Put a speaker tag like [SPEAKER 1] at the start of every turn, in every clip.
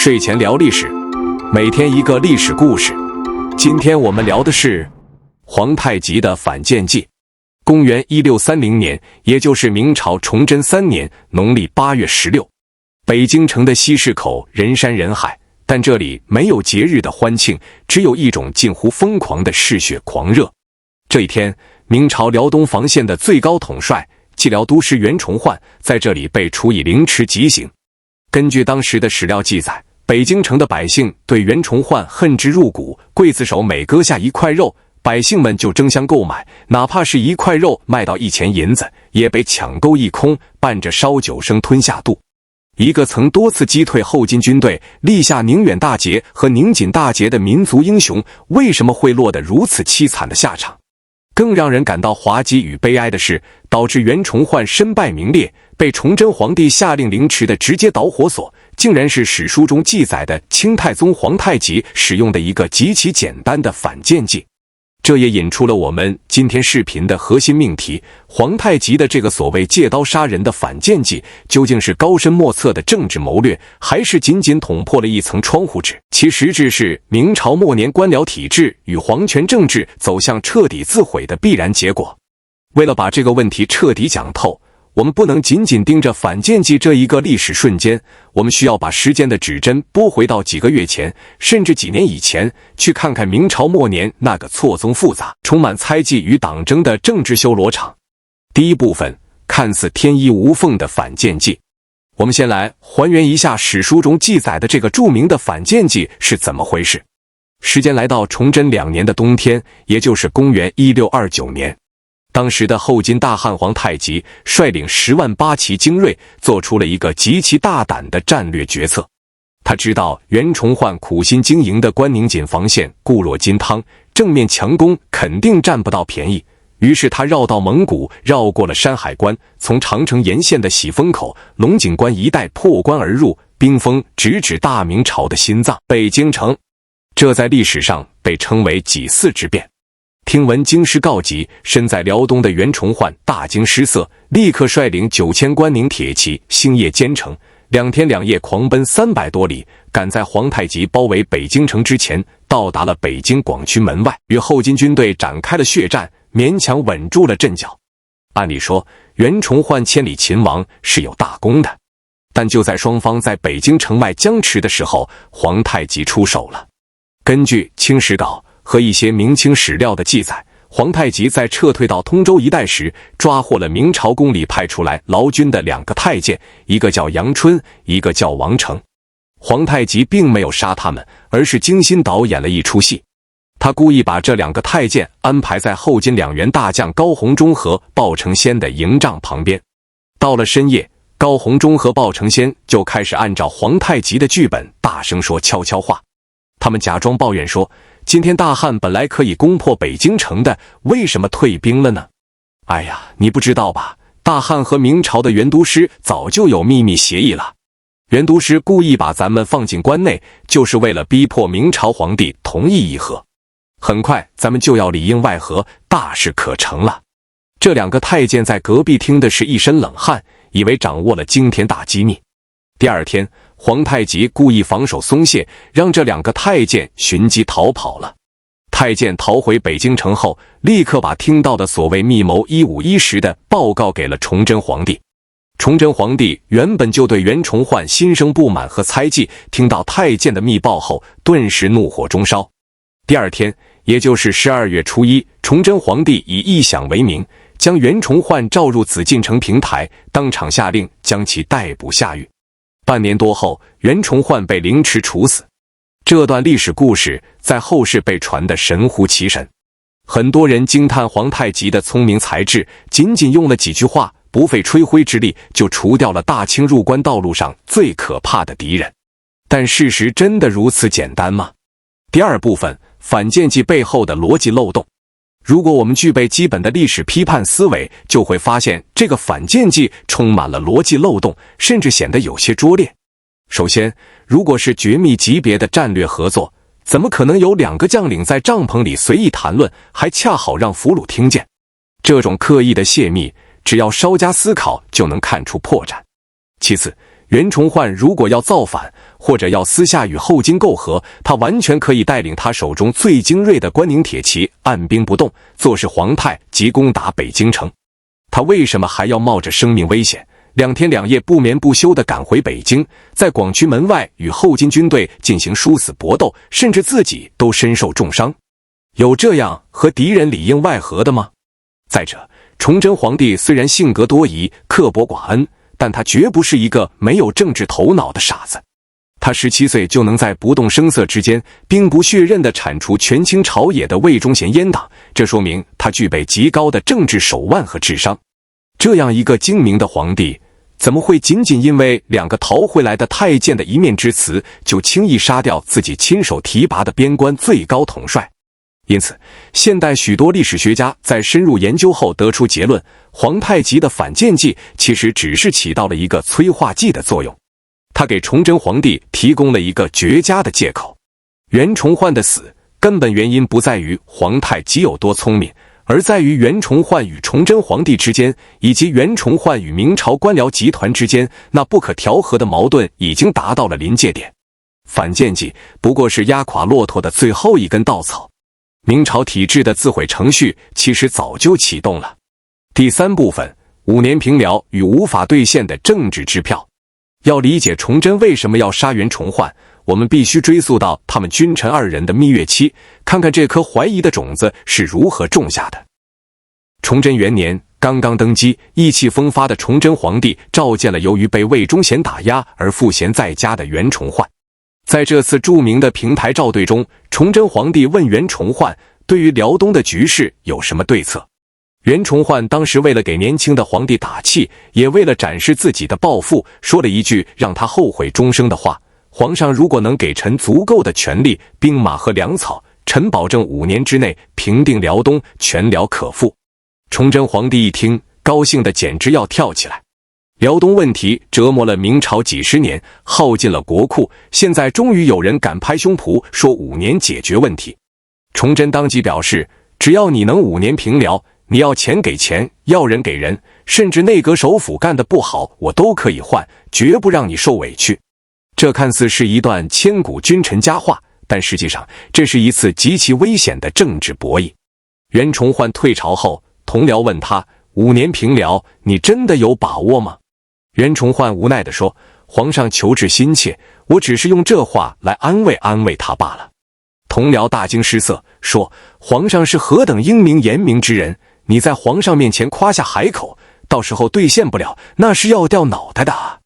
[SPEAKER 1] 睡前聊历史，每天一个历史故事。今天我们聊的是皇太极的反间计。公元1630年，也就是明朝崇祯3年农历8月16，北京城的西市口人山人海，但这里没有节日的欢庆，只有一种近乎疯狂的嗜血狂热。这一天，明朝辽东防线的最高统帅蓟辽都师袁崇焕在这里被处以凌迟极刑。根据当时的史料记载，北京城的百姓对袁崇焕恨之入骨，刽子手每割下一块肉，百姓们就争相购买，哪怕是一块肉卖到1钱银子，也被抢购一空，伴着烧酒声吞下肚。一个曾多次击退后金军队，立下宁远大捷和宁锦大捷的民族英雄，为什么会落得如此凄惨的下场？更让人感到滑稽与悲哀的是，导致袁崇焕身败名裂，被崇祯皇帝下令凌迟的直接导火索，竟然是史书中记载的清太宗皇太极使用的一个极其简单的反间计。这也引出了我们今天视频的核心命题：皇太极的这个所谓借刀杀人的反间计，究竟是高深莫测的政治谋略，还是仅仅捅破了一层窗户纸？其实质是明朝末年官僚体制与皇权政治走向彻底自毁的必然结果。为了把这个问题彻底讲透，我们不能仅仅盯着反间计这一个历史瞬间，我们需要把时间的指针拨回到几个月前，甚至几年以前，去看看明朝末年那个错综复杂、充满猜忌与党争的政治修罗场。第一部分，看似天衣无缝的反间计。我们先来还原一下史书中记载的这个著名的反间计是怎么回事。时间来到崇祯2年的冬天，也就是公元1629年。当时的后金大汗皇太极率领10万8骑精锐，做出了一个极其大胆的战略决策。他知道袁崇焕苦心经营的关宁锦防线固若金汤，正面强攻肯定占不到便宜，于是他绕到蒙古，绕过了山海关，从长城沿线的喜峰口、龙井关一带破关而入，兵锋直指大明朝的心脏北京城。这在历史上被称为几次之变。听闻京师告急，身在辽东的袁崇焕大惊失色，立刻率领9000关宁铁骑星夜兼程，2天2夜狂奔300多里，赶在皇太极包围北京城之前，到达了北京广渠门外，与后金军队展开了血战，勉强稳住了阵脚。按理说，袁崇焕千里擒王是有大功的，但就在双方在北京城外僵持的时候，皇太极出手了。根据《清史稿》和一些明清史料的记载，皇太极在撤退到通州一带时，抓获了明朝宫里派出来劳军的2个太监，一个叫杨春，一个叫王成。皇太极并没有杀他们，而是精心导演了一出戏。他故意把这2个太监安排在后金2员大将高鸿忠和鲍承先的营帐旁边。到了深夜，高鸿忠和鲍承先就开始按照皇太极的剧本大声说悄悄话。他们假装抱怨说，今天大汉本来可以攻破北京城的，为什么退兵了呢？哎呀，你不知道吧，大汉和明朝的袁都师早就有秘密协议了。袁都师故意把咱们放进关内，就是为了逼迫明朝皇帝同意议和。很快咱们就要里应外合，大事可成了。这2个太监在隔壁听的是一身冷汗，以为掌握了惊天大机密。第二天，皇太极故意防守松懈，让这2个太监寻机逃跑了。太监逃回北京城后，立刻把听到的所谓密谋1510的报告给了崇祯皇帝。崇祯皇帝原本就对袁崇焕心生不满和猜忌，听到太监的密报后，顿时怒火中烧。第二天，也就是12月初1，崇祯皇帝以异响为名，将袁崇焕召入紫禁城平台，当场下令将其逮捕下狱。半年多后，袁崇焕被凌迟处死。这段历史故事在后世被传得神乎其神，很多人惊叹皇太极的聪明才智，仅仅用了几句话，不费吹灰之力就除掉了大清入关道路上最可怕的敌人。但事实真的如此简单吗？第二部分，反间计背后的逻辑漏洞。如果我们具备基本的历史批判思维，就会发现这个反间计充满了逻辑漏洞，甚至显得有些拙劣。首先，如果是绝密级别的战略合作，怎么可能有2个将领在帐篷里随意谈论，还恰好让俘虏听见？这种刻意的泄密，只要稍加思考就能看出破绽。其次，袁崇焕如果要造反，或者要私下与后金媾和，他完全可以带领他手中最精锐的关宁铁骑，按兵不动，坐视皇太极攻打北京城。他为什么还要冒着生命危险，2天2夜不眠不休地赶回北京，在广渠门外与后金军队进行殊死搏斗，甚至自己都身受重伤？有这样和敌人里应外合的吗？再者，崇祯皇帝虽然性格多疑、刻薄寡恩，但他绝不是一个没有政治头脑的傻子。他17岁就能在不动声色之间兵不血刃地铲除权倾朝野的魏忠贤阉党，这说明他具备极高的政治手腕和智商。这样一个精明的皇帝，怎么会仅仅因为2个逃回来的太监的一面之词，就轻易杀掉自己亲手提拔的边关最高统帅？因此，现代许多历史学家在深入研究后得出结论，皇太极的反间计其实只是起到了一个催化剂的作用，他给崇祯皇帝提供了一个绝佳的借口。袁崇焕的死根本原因不在于皇太极有多聪明，而在于袁崇焕与崇祯皇帝之间，以及袁崇焕与明朝官僚集团之间，那不可调和的矛盾已经达到了临界点。反间计不过是压垮骆驼的最后一根稻草。明朝体制的自毁程序其实早就启动了。第3部分，5年平辽与无法兑现的政治支票。要理解崇祯为什么要杀袁崇焕，我们必须追溯到他们君臣2人的蜜月期，看看这颗怀疑的种子是如何种下的。崇祯元年，刚刚登基、意气风发的崇祯皇帝召见了由于被魏忠贤打压而赋闲在家的袁崇焕。在这次著名的平台召对中，崇祯皇帝问袁崇焕对于辽东的局势有什么对策。袁崇焕当时为了给年轻的皇帝打气，也为了展示自己的抱负，说了一句让他后悔终生的话：皇上如果能给臣足够的权力、兵马和粮草，臣保证5年之内平定辽东，全辽可复。崇祯皇帝一听，高兴得简直要跳起来。辽东问题折磨了明朝几十年，耗尽了国库，现在终于有人敢拍胸脯说5年解决问题。崇祯当即表示，只要你能5年平辽，你要钱给钱，要人给人，甚至内阁首辅干得不好，我都可以换，绝不让你受委屈。这看似是一段千古君臣佳话，但实际上这是一次极其危险的政治博弈。袁崇焕退朝后，同僚问他：5年平辽，你真的有把握吗？袁崇焕无奈地说：皇上求治心切，我只是用这话来安慰安慰他罢了。同僚大惊失色，说：皇上是何等英明严明之人，你在皇上面前夸下海口，到时候兑现不了，那是要掉脑袋的啊。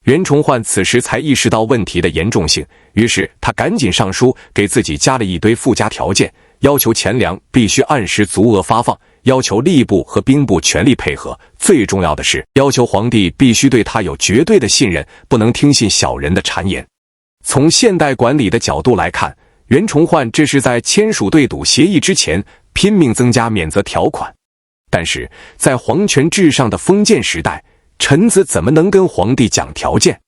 [SPEAKER 1] 袁崇焕此时才意识到问题的严重性，于是他赶紧上书给自己加了一堆附加条件，要求钱粮必须按时足额发放，要求吏部和兵部全力配合，最重要的是要求皇帝必须对他有绝对的信任，不能听信小人的谗言。从现代管理的角度来看，袁崇焕这是在签署对赌协议之前拼命增加免责条款。但是在皇权至上的封建时代，臣子怎么能跟皇帝讲条件？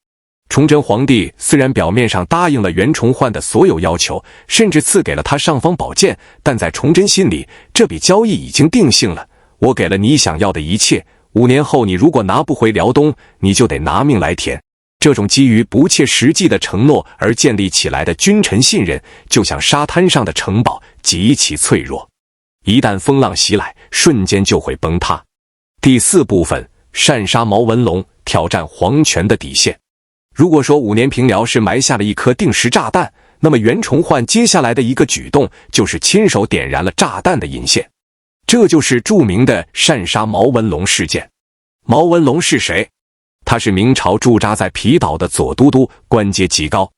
[SPEAKER 1] 崇祯皇帝虽然表面上答应了袁崇焕的所有要求，甚至赐给了他尚方宝剑，但在崇祯心里，这笔交易已经定性了。我给了你想要的一切，5年后你如果拿不回辽东，你就得拿命来填。这种基于不切实际的承诺而建立起来的君臣信任，就像沙滩上的城堡，极其脆弱，一旦风浪袭来，瞬间就会崩塌。第4部分，擅杀毛文龙，挑战皇权的底线。如果说5年平辽是埋下了一颗定时炸弹，那么袁崇焕接下来的一个举动就是亲手点燃了炸弹的引线，这就是著名的擅杀毛文龙事件。毛文龙是谁？他是明朝驻扎在皮岛的左都督，官阶极高。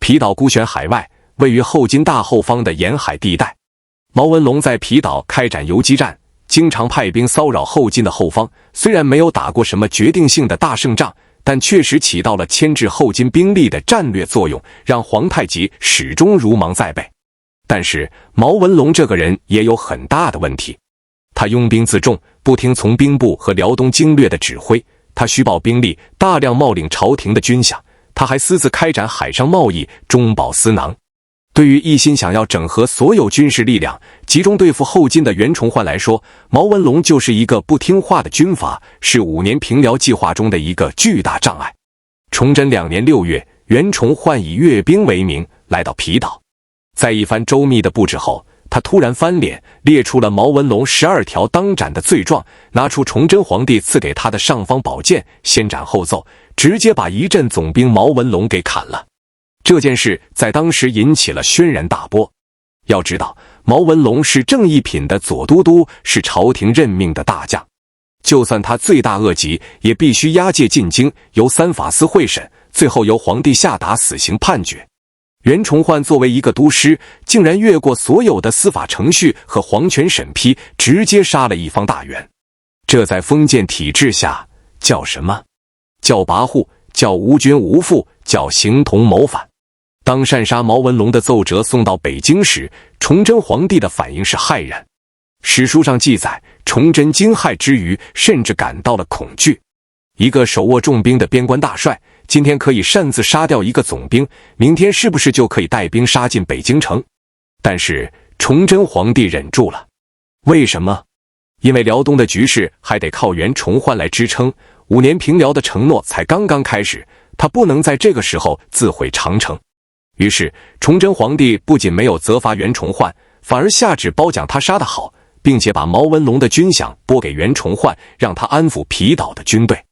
[SPEAKER 1] 皮岛孤悬海外，位于后金大后方的沿海地带。毛文龙在皮岛开展游击战，经常派兵骚扰后金的后方，虽然没有打过什么决定性的大胜仗，但确实起到了牵制后金兵力的战略作用，让皇太极始终如芒在背。但是毛文龙这个人也有很大的问题，他拥兵自重，不听从兵部和辽东经略的指挥，他虚报兵力，大量冒领朝廷的军饷，他还私自开展海上贸易，中饱私囊。对于一心想要整合所有军事力量，集中对付后金的袁崇焕来说，毛文龙就是一个不听话的军阀，是5年平辽计划中的一个巨大障碍。崇祯2年6月，袁崇焕以阅兵为名来到皮岛，在一番周密的布置后，他突然翻脸，列出了毛文龙12条当斩的罪状，拿出崇祯皇帝赐给他的尚方宝剑，先斩后奏，直接把一镇总兵毛文龙给砍了。这件事在当时引起了轩然大波。要知道，毛文龙是正一品的左都督，是朝廷任命的大将，就算他罪大恶极，也必须押解进京，由三法司会审，最后由皇帝下达死刑判决。袁崇焕作为一个都师，竟然越过所有的司法程序和皇权审批，直接杀了一方大员。这在封建体制下叫什么？叫跋扈，叫无君无父，叫形同谋反。当擅杀毛文龙的奏折送到北京时，崇祯皇帝的反应是骇然。史书上记载，崇祯惊骇之余，甚至感到了恐惧。一个手握重兵的边关大帅，今天可以擅自杀掉一个总兵，明天是不是就可以带兵杀进北京城？但是崇祯皇帝忍住了。为什么？因为辽东的局势还得靠袁崇焕来支撑，5年平辽的承诺才刚刚开始，他不能在这个时候自毁长城。于是崇祯皇帝不仅没有责罚袁崇焕，反而下旨褒奖他杀得好，并且把毛文龙的军饷拨给袁崇焕，让他安抚皮岛的军队。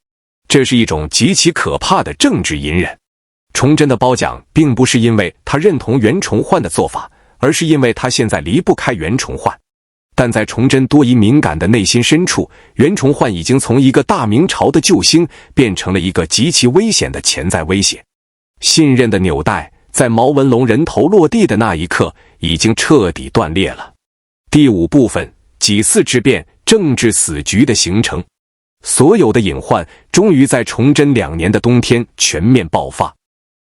[SPEAKER 1] 这是一种极其可怕的政治隐忍。崇祯的褒奖并不是因为他认同袁崇焕的做法，而是因为他现在离不开袁崇焕。但在崇祯多疑敏感的内心深处，袁崇焕已经从一个大明朝的救星变成了一个极其危险的潜在威胁。信任的纽带在毛文龙人头落地的那一刻已经彻底断裂了。第5部分，几次之变，政治死局的形成。所有的隐患终于在崇祯2年的冬天全面爆发，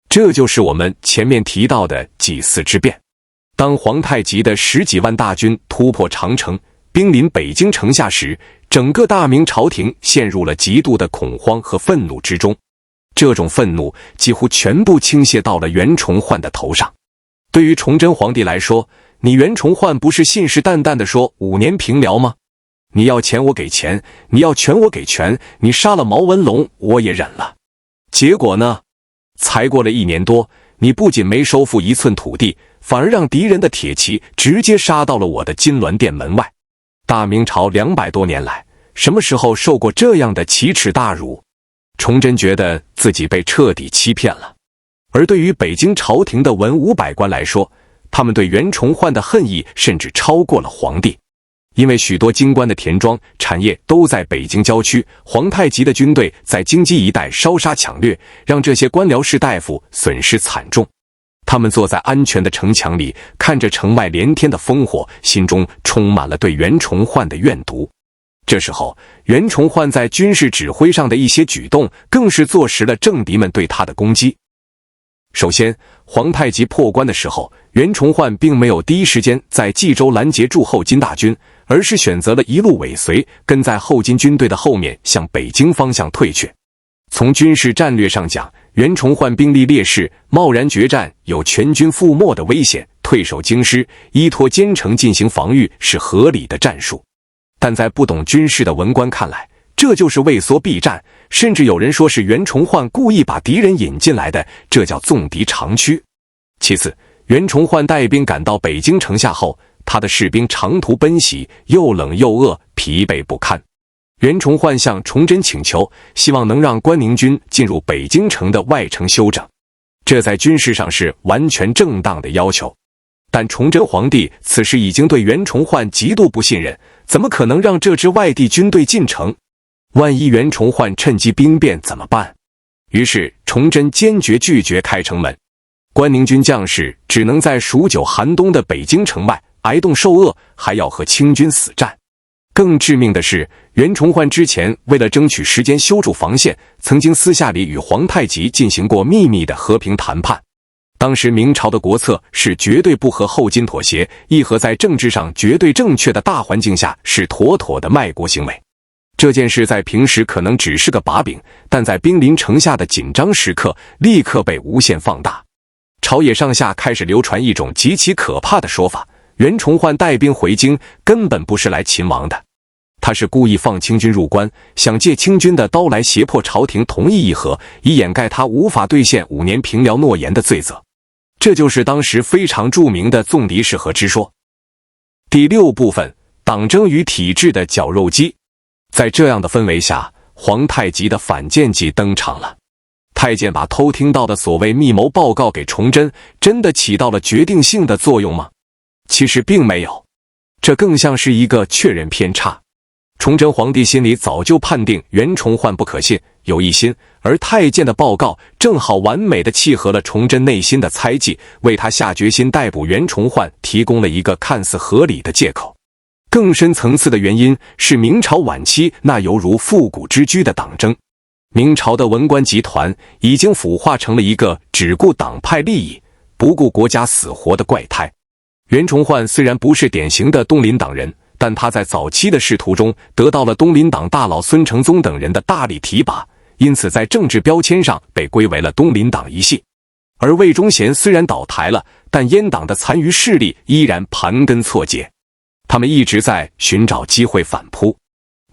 [SPEAKER 1] 这就是我们前面提到的几次之变。当皇太极的10几万大军突破长城，兵临北京城下时，整个大明朝廷陷入了极度的恐慌和愤怒之中。这种愤怒几乎全部倾泻到了袁崇焕的头上。对于崇祯皇帝来说，你袁崇焕不是信誓旦旦地说5年平辽吗？你要钱我给钱，你要权我给权，你杀了毛文龙我也忍了。结果呢？才过了1年多，你不仅没收复1寸土地，反而让敌人的铁骑直接杀到了我的金銮殿门外。大明朝200多年来，什么时候受过这样的奇耻大辱？崇祯觉得自己被彻底欺骗了。而对于北京朝廷的文武百官来说，他们对袁崇焕的恨意甚至超过了皇帝。因为许多京官的田庄产业都在北京郊区，皇太极的军队在京畿一带烧杀抢掠，让这些官僚士大夫损失惨重。他们坐在安全的城墙里，看着城外连天的烽火，心中充满了对袁崇焕的怨毒。这时候，袁崇焕在军事指挥上的一些举动，更是坐实了政敌们对他的攻击。首先，皇太极破关的时候，袁崇焕并没有第一时间在冀州拦截住后金大军，而是选择了一路尾随，跟在后金军队的后面向北京方向退却。从军事战略上讲，袁崇焕兵力劣势，贸然决战有全军覆没的危险，退守京师，依托坚城进行防御是合理的战术。但在不懂军事的文官看来，这就是畏缩避战，甚至有人说是袁崇焕故意把敌人引进来的，这叫纵敌长驱。其次，袁崇焕带兵赶到北京城下后，他的士兵长途奔袭，又冷又饿，疲惫不堪。袁崇焕向崇祯请求，希望能让关宁军进入北京城的外城休整，这在军事上是完全正当的要求。但崇祯皇帝此时已经对袁崇焕极度不信任，怎么可能让这支外地军队进城？万一袁崇焕趁机兵变怎么办？于是崇祯坚决拒绝开城门，关宁军将士只能在数9寒冬的北京城外挨冻受饿，还要和清军死战。更致命的是，袁崇焕之前为了争取时间修筑防线，曾经私下里与皇太极进行过秘密的和平谈判。当时明朝的国策是绝对不和后金妥协，议和在政治上绝对正确的大环境下是妥妥的卖国行为。这件事在平时可能只是个把柄，但在兵临城下的紧张时刻，立刻被无限放大。朝野上下开始流传一种极其可怕的说法：袁崇焕带兵回京根本不是来擒王的，他是故意放清军入关，想借清军的刀来胁迫朝廷同意议和，以掩盖他无法兑现5年平辽诺言的罪责。这就是当时非常著名的纵离是和之说。第6部分，党争与体制的绞肉机。在这样的氛围下，皇太极的反间计登场了。太监把偷听到的所谓密谋报告给崇祯，真的起到了决定性的作用吗？其实并没有，这更像是一个确认偏差。崇祯皇帝心里早就判定袁崇焕不可信，有异心，而太监的报告正好完美地契合了崇祯内心的猜忌，为他下决心逮捕袁崇焕提供了一个看似合理的借口。更深层次的原因是明朝晚期那犹如复古之居的党争。明朝的文官集团已经腐化成了一个只顾党派利益，不顾国家死活的怪胎。袁崇焕虽然不是典型的东林党人，但他在早期的仕途中得到了东林党大佬孙承宗等人的大力提拔，因此在政治标签上被归为了东林党一系。而魏忠贤虽然倒台了，但阉党的残余势力依然盘根错节，他们一直在寻找机会反扑。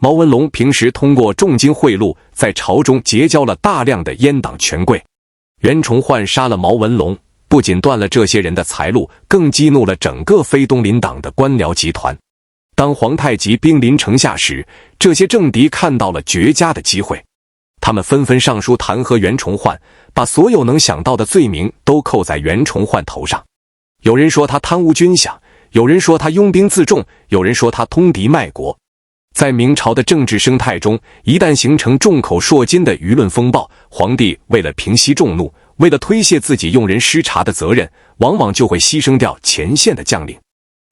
[SPEAKER 1] 毛文龙平时通过重金贿赂，在朝中结交了大量的阉党权贵。袁崇焕杀了毛文龙，不仅断了这些人的财路，更激怒了整个非东林党的官僚集团。当皇太极兵临城下时，这些政敌看到了绝佳的机会，他们纷纷上书弹劾袁崇焕，把所有能想到的罪名都扣在袁崇焕头上。有人说他贪污军饷，有人说他拥兵自重，有人说他通敌卖国。在明朝的政治生态中，一旦形成众口铄金的舆论风暴，皇帝为了平息众怒，为了推卸自己用人失察的责任，往往就会牺牲掉前线的将领。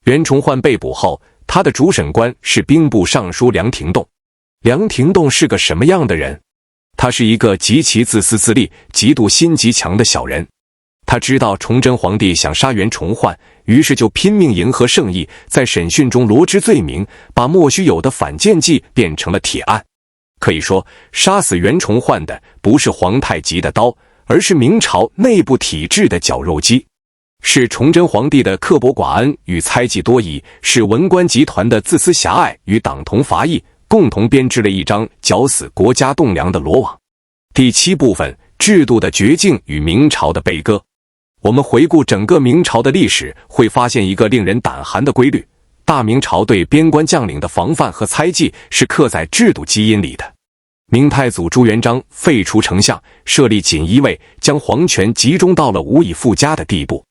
[SPEAKER 1] 袁崇焕被捕后，他的主审官是兵部尚书梁廷栋。梁廷栋是个什么样的人？他是一个极其自私自利、嫉妒心极强的小人。他知道崇祯皇帝想杀袁崇焕，于是就拼命迎合圣意，在审讯中罗织罪名，把莫须有的反间计变成了铁案。可以说，杀死袁崇焕的不是皇太极的刀，而是明朝内部体制的绞肉机，是崇祯皇帝的刻薄寡恩与猜忌多疑，是文官集团的自私狭隘与党同伐异，共同编织了一张绞死国家栋梁的罗网。第7部分，制度的绝境与明朝的悲歌。我们回顾整个明朝的历史，会发现一个令人胆寒的规律：大明朝对边关将领的防范和猜忌是刻在制度基因里的。明太祖朱元璋废除丞相，设立锦衣卫，将皇权集中到了无以复加的地步。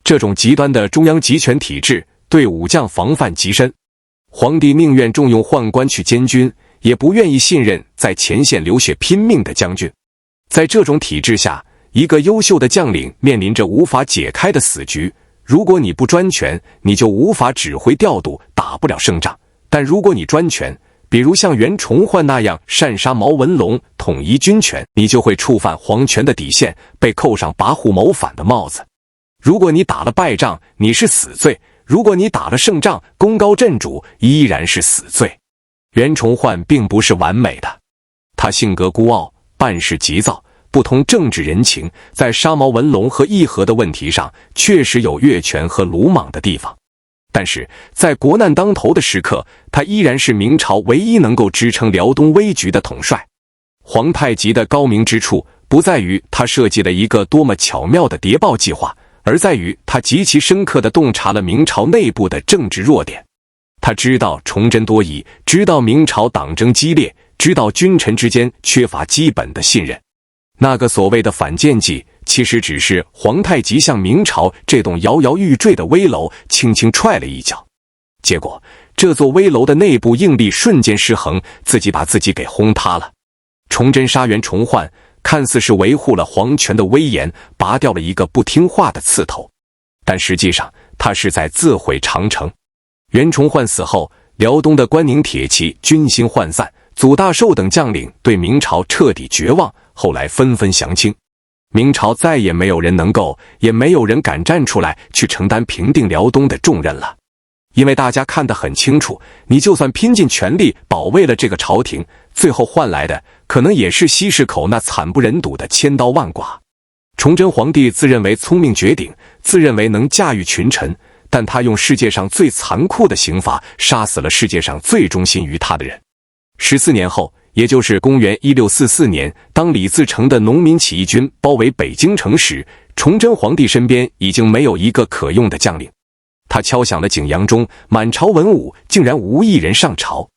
[SPEAKER 1] 这种极端的中央集权体制对武将防范极深，皇帝宁愿重用宦官去监军，也不愿意信任在前线流血拼命的将军。在这种体制下，一个优秀的将领面临着无法解开的死局。如果你不专权，你就无法指挥调度，打不了胜仗；但如果你专权，比如像袁崇焕那样擅杀毛文龙，统一军权，你就会触犯皇权的底线，被扣上跋扈谋反的帽子。如果你打了败仗，你是死罪；如果你打了胜仗，功高震主，依然是死罪。袁崇焕并不是完美的，他性格孤傲，办事急躁，不通政治人情，在杀毛文龙和议和的问题上确实有越权和鲁莽的地方。但是在国难当头的时刻，他依然是明朝唯一能够支撑辽东危局的统帅。皇太极的高明之处不在于他设计了一个多么巧妙的谍报计划，而在于他极其深刻地洞察了明朝内部的政治弱点。他知道崇祯多疑，知道明朝党争激烈，知道君臣之间缺乏基本的信任。那个所谓的反间计，其实只是皇太极向明朝这栋摇摇欲坠的危楼轻轻踹了一脚，结果这座危楼的内部应力瞬间失衡，自己把自己给轰塌了。崇祯杀袁崇焕，看似是维护了皇权的威严，拔掉了一个不听话的刺头，但实际上他是在自毁长城。袁崇焕死后，辽东的关宁铁骑军心涣散，祖大寿等将领对明朝彻底绝望，后来纷纷降清。明朝再也没有人能够，也没有人敢站出来去承担平定辽东的重任了。因为大家看得很清楚，你就算拼尽全力保卫了这个朝廷，最后换来的可能也是西市口那惨不忍睹的千刀万剐。崇祯皇帝自认为聪明绝顶，自认为能驾驭群臣，但他用世界上最残酷的刑罚杀死了世界上最忠心于他的人。14年后，也就是公元1644年，当李自成的农民起义军包围北京城时，崇祯皇帝身边已经没有一个可用的将领。他敲响了景阳钟，满朝文武竟然无一人上朝。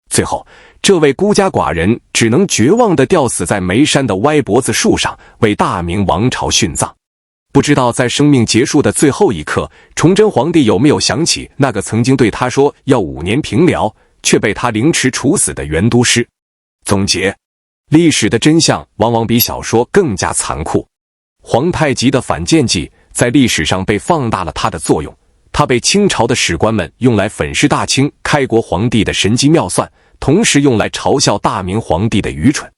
[SPEAKER 1] 最后，这位孤家寡人只能绝望地吊死在眉山的歪脖子树上，为大明王朝殉葬。不知道在生命结束的最后一刻，崇祯皇帝有没有想起那个曾经对他说要5年平辽，却被他凌迟处死的袁都师？总结：历史的真相往往比小说更加残酷。皇太极的反间计在历史上被放大了它的作用，它被清朝的史官们用来粉饰大清开国皇帝的神机妙算，同时用来嘲笑大明皇帝的愚蠢。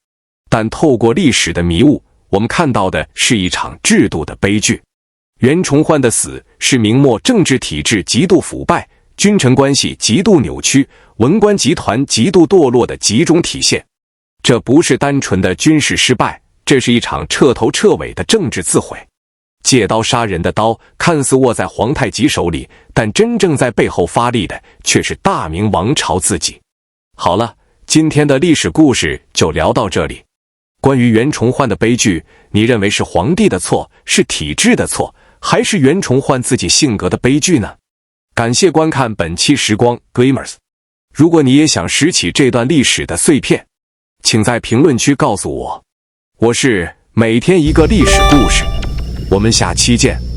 [SPEAKER 1] 但透过历史的迷雾，我们看到的是一场制度的悲剧。袁崇焕的死是明末政治体制极度腐败、君臣关系极度扭曲、文官集团极度堕落的集中体现。这不是单纯的军事失败，这是一场彻头彻尾的政治自毁。借刀杀人的刀看似握在皇太极手里，但真正在背后发力的却是大明王朝自己。好了，今天的历史故事就聊到这里。关于袁崇焕的悲剧，你认为是皇帝的错，是体制的错，还是袁崇焕自己性格的悲剧呢？感谢观看本期时光 Gamers。 如果你也想拾起这段历史的碎片，请在评论区告诉我。我是每天一个历史故事，我们下期见。